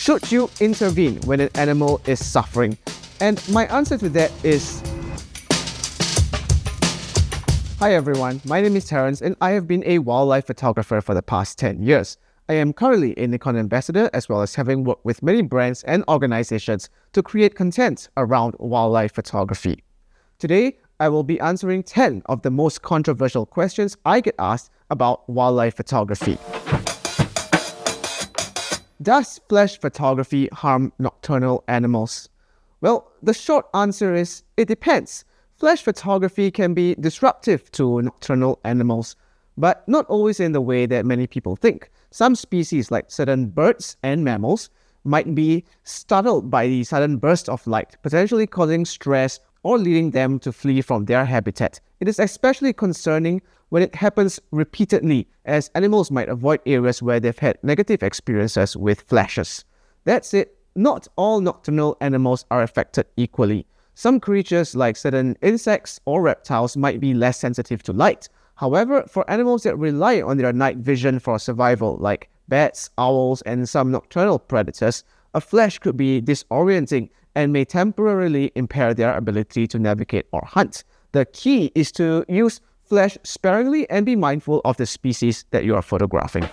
Should you intervene when an animal is suffering? And my answer to that is... Hi everyone, my name is Terence and I have been a wildlife photographer for the past 10 years. I am currently a Nikon ambassador as well as having worked with many brands and organizations to create content around wildlife photography. Today, I will be answering 10 of the most controversial questions I get asked about wildlife photography. Does flash photography harm nocturnal animals? Well, the short answer is it depends. Flash photography can be disruptive to nocturnal animals, but not always in the way that many people think. Some species, like certain birds and mammals, might be startled by the sudden burst of light, potentially causing stress or leading them to flee from their habitat. It is especially concerning when it happens repeatedly, as animals might avoid areas where they've had negative experiences with flashes. That said, not all nocturnal animals are affected equally. Some creatures, like certain insects or reptiles, might be less sensitive to light. However, for animals that rely on their night vision for survival, like bats, owls, and some nocturnal predators, a flash could be disorienting and may temporarily impair their ability to navigate or hunt. The key is to use flash sparingly and be mindful of the species that you are photographing.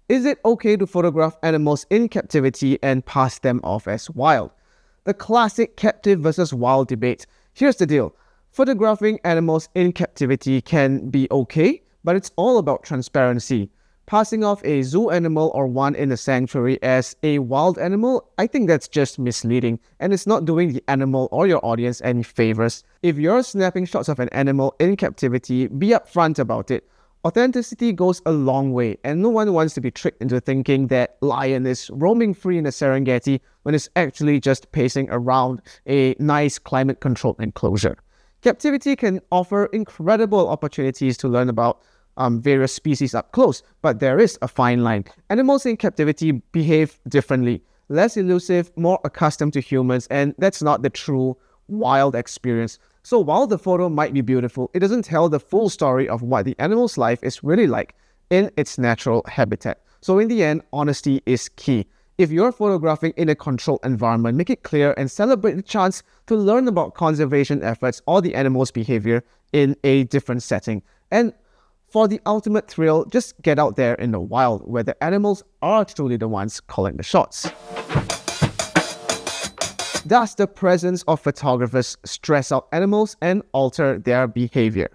Is it okay to photograph animals in captivity and pass them off as wild? The classic captive versus wild debate. Here's the deal. Photographing animals in captivity can be okay, but it's all about transparency. Passing off a zoo animal or one in a sanctuary as a wild animal, I think that's just misleading, and it's not doing the animal or your audience any favors. If you're snapping shots of an animal in captivity, be upfront about it. Authenticity goes a long way, and no one wants to be tricked into thinking that lion is roaming free in the Serengeti when it's actually just pacing around a nice climate-controlled enclosure. Captivity can offer incredible opportunities to learn about various species up close, but there is a fine line. Animals in captivity behave differently, less elusive, more accustomed to humans, and that's not the true wild experience. So while the photo might be beautiful, it doesn't tell the full story of what the animal's life is really like in its natural habitat. So in the end, honesty is key. If you're photographing in a controlled environment, make it clear and celebrate the chance to learn about conservation efforts or the animal's behavior in a different setting. And for the ultimate thrill, just get out there in the wild where the animals are truly the ones calling the shots. Does the presence of photographers stress out animals and alter their behavior?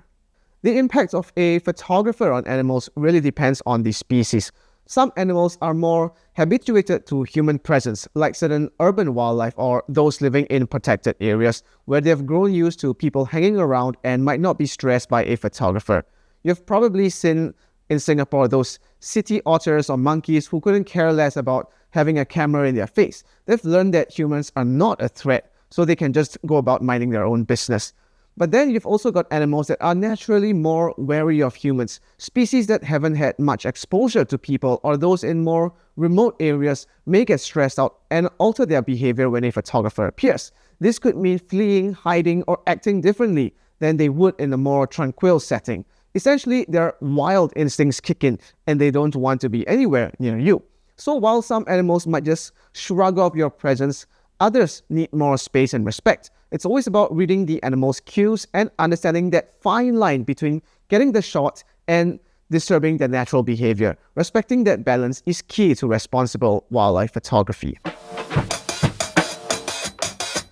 The impact of a photographer on animals really depends on the species. Some animals are more habituated to human presence, like certain urban wildlife or those living in protected areas where they've grown used to people hanging around and might not be stressed by a photographer. You've probably seen in Singapore those city otters or monkeys who couldn't care less about having a camera in their face. They've learned that humans are not a threat, so they can just go about minding their own business. But then you've also got animals that are naturally more wary of humans. Species that haven't had much exposure to people or those in more remote areas may get stressed out and alter their behavior when a photographer appears. This could mean fleeing, hiding, or acting differently than they would in a more tranquil setting. Essentially, their wild instincts kick in and they don't want to be anywhere near you. So while some animals might just shrug off your presence, others need more space and respect. It's always about reading the animal's cues and understanding that fine line between getting the shot and disturbing their natural behavior. Respecting that balance is key to responsible wildlife photography.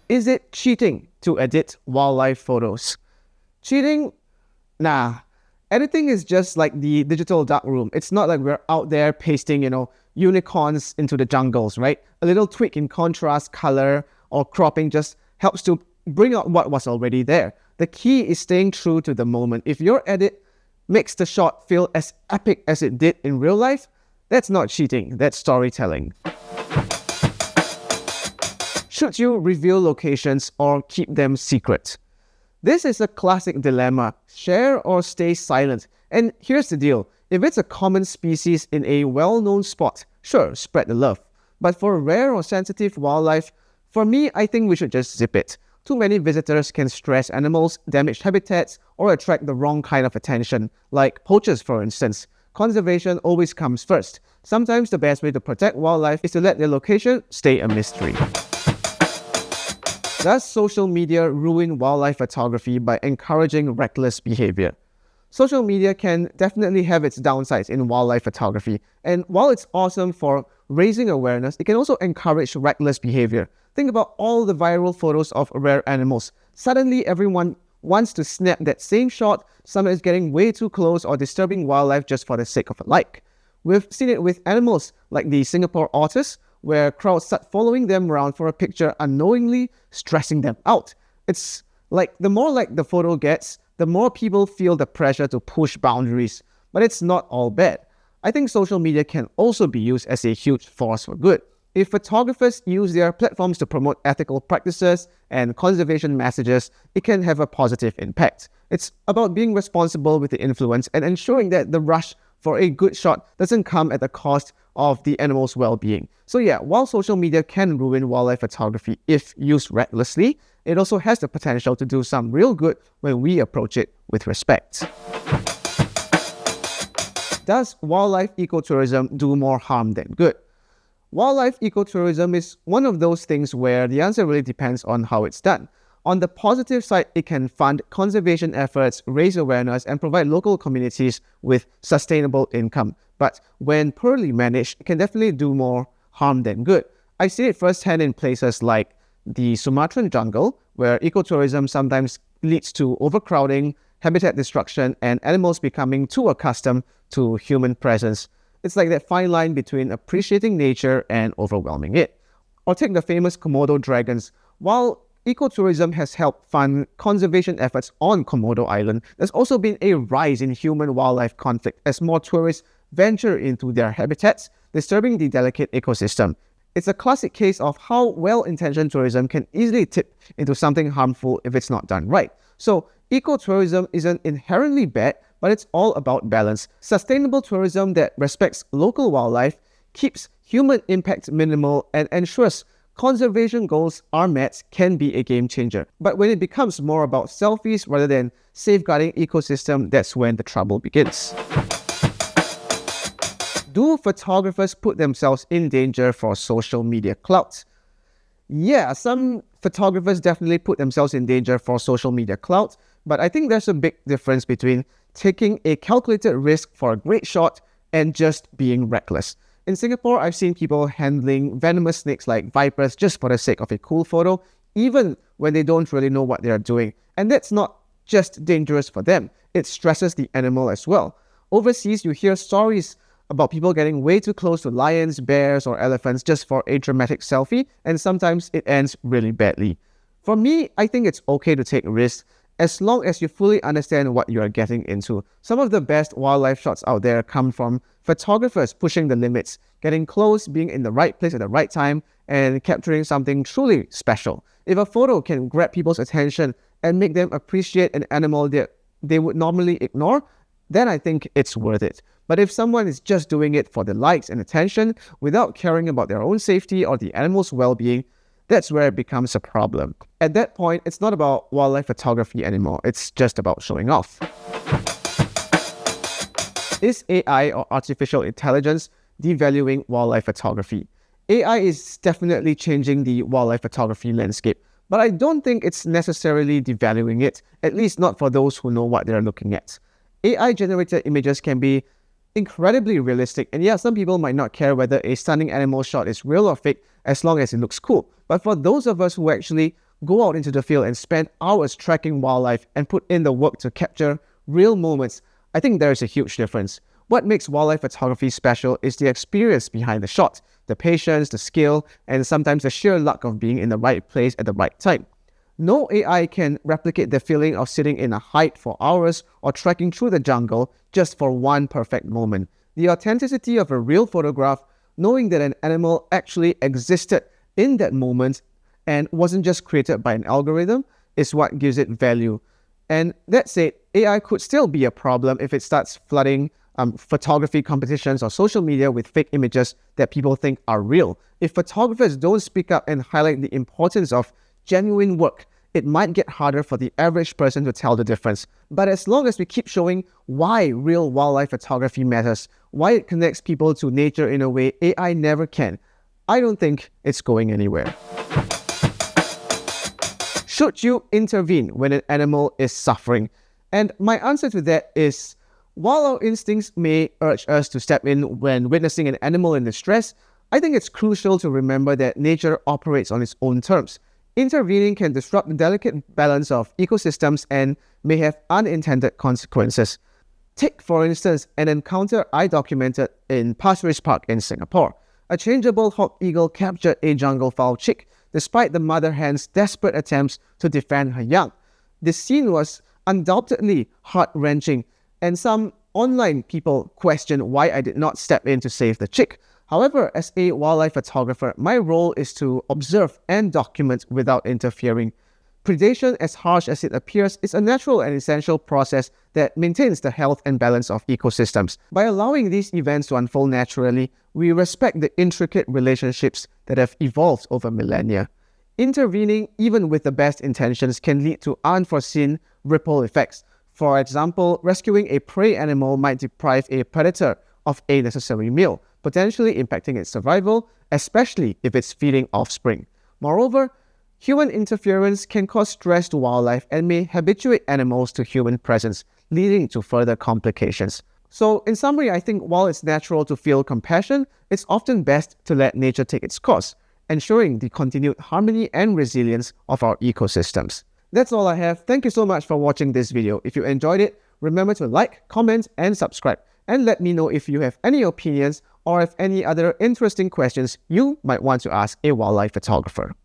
Is it cheating to edit wildlife photos? Cheating? Nah. Editing is just like the digital darkroom. It's not like we're out there pasting, unicorns into the jungles, right? A little tweak in contrast, color, or cropping just helps to bring out what was already there. The key is staying true to the moment. If your edit makes the shot feel as epic as it did in real life, that's not cheating, that's storytelling. Should you reveal locations or keep them secret? This is a classic dilemma. Share or stay silent. And here's the deal. If it's a common species in a well-known spot, sure, spread the love. But for rare or sensitive wildlife, for me, I think we should just zip it. Too many visitors can stress animals, damage habitats, or attract the wrong kind of attention, like poachers for instance. conservation always comes first. Sometimes the best way to protect wildlife is to let their location stay a mystery. Does social media ruin wildlife photography by encouraging reckless behavior? Social media can definitely have its downsides in wildlife photography, and while it's awesome for raising awareness, it can also encourage reckless behavior. Think about all the viral photos of rare animals. Suddenly, everyone wants to snap that same shot, sometimes getting way too close or disturbing wildlife just for the sake of a like. We've seen it with animals like the Singapore otters, where crowds start following them around for a picture, unknowingly stressing them out. It's like the more like the photo gets, the more people feel the pressure to push boundaries. But it's not all bad. I think social media can also be used as a huge force for good. If photographers use their platforms to promote ethical practices and conservation messages, it can have a positive impact. It's about being responsible with the influence and ensuring that the rush for a good shot doesn't come at the cost of the animal's well-being. So yeah, while social media can ruin wildlife photography if used recklessly, it also has the potential to do some real good when we approach it with respect. Does wildlife ecotourism do more harm than good? Wildlife ecotourism is one of those things where the answer really depends on how it's done. On the positive side, it can fund conservation efforts, raise awareness, and provide local communities with sustainable income. But when poorly managed, it can definitely do more harm than good. I see it firsthand in places like the Sumatran jungle, where ecotourism sometimes leads to overcrowding, habitat destruction, and animals becoming too accustomed to human presence. It's like that fine line between appreciating nature and overwhelming it. Or take the famous Komodo dragons. While ecotourism has helped fund conservation efforts on Komodo Island, there's also been a rise in human-wildlife conflict as more tourists venture into their habitats, disturbing the delicate ecosystem. It's a classic case of how well-intentioned tourism can easily tip into something harmful if it's not done right. So, ecotourism isn't inherently bad, but it's all about balance. Sustainable tourism that respects local wildlife, keeps human impact minimal, and ensures conservation goals are met can be a game changer. But when it becomes more about selfies rather than safeguarding ecosystem, that's when the trouble begins. Do photographers put themselves in danger for social media clout? Yeah, some photographers definitely put themselves in danger for social media clout, but I think there's a big difference between taking a calculated risk for a great shot and just being reckless. In Singapore, I've seen people handling venomous snakes like vipers just for the sake of a cool photo, even when they don't really know what they're doing. And that's not just dangerous for them, it stresses the animal as well. Overseas, you hear stories about people getting way too close to lions, bears, or elephants just for a dramatic selfie, and sometimes it ends really badly. For me, I think it's okay to take risks as long as you fully understand what you are getting into. Some of the best wildlife shots out there come from photographers pushing the limits, getting close, being in the right place at the right time, and capturing something truly special. If a photo can grab people's attention and make them appreciate an animal that they would normally ignore, then I think it's worth it. But if someone is just doing it for the likes and attention without caring about their own safety or the animal's well-being, that's where it becomes a problem. At that point, it's not about wildlife photography anymore, it's just about showing off. Is AI or artificial intelligence devaluing wildlife photography? AI is definitely changing the wildlife photography landscape, but I don't think it's necessarily devaluing it, at least not for those who know what they're looking at. AI-generated images can be incredibly realistic, and yeah, some people might not care whether a stunning animal shot is real or fake as long as it looks cool. But for those of us who actually go out into the field and spend hours tracking wildlife and put in the work to capture real moments, I think there is a huge difference. What makes wildlife photography special is the experience behind the shot, the patience, the skill, and sometimes the sheer luck of being in the right place at the right time. No AI can replicate the feeling of sitting in a hike for hours or trekking through the jungle just for one perfect moment. The authenticity of a real photograph, knowing that an animal actually existed in that moment and wasn't just created by an algorithm, is what gives it value. And that said, AI could still be a problem if it starts flooding photography competitions or social media with fake images that people think are real. If photographers don't speak up and highlight the importance of genuine work, it might get harder for the average person to tell the difference. But as long as we keep showing why real wildlife photography matters, why it connects people to nature in a way AI never can, I don't think it's going anywhere. Should you intervene when an animal is suffering? And my answer to that is, while our instincts may urge us to step in when witnessing an animal in distress, I think it's crucial to remember that nature operates on its own terms. Intervening can disrupt the delicate balance of ecosystems and may have unintended consequences. Take, for instance, an encounter I documented in Pasir Ris Park in Singapore. A changeable hawk eagle captured a junglefowl chick despite the mother hen's desperate attempts to defend her young. The scene was undoubtedly heart-wrenching, and some online people questioned why I did not step in to save the chick. However, as a wildlife photographer, my role is to observe and document without interfering. Predation, as harsh as it appears, is a natural and essential process that maintains the health and balance of ecosystems. By allowing these events to unfold naturally, we respect the intricate relationships that have evolved over millennia. Intervening, even with the best intentions, can lead to unforeseen ripple effects. For example, rescuing a prey animal might deprive a predator of a necessary meal, potentially impacting its survival, especially if it's feeding offspring. Moreover, human interference can cause stress to wildlife and may habituate animals to human presence, leading to further complications. So, in summary, I think while it's natural to feel compassion, it's often best to let nature take its course, ensuring the continued harmony and resilience of our ecosystems. That's all I have. Thank you so much for watching this video. If you enjoyed it, remember to like, comment, and subscribe. And let me know if you have any opinions or if any other interesting questions you might want to ask a wildlife photographer.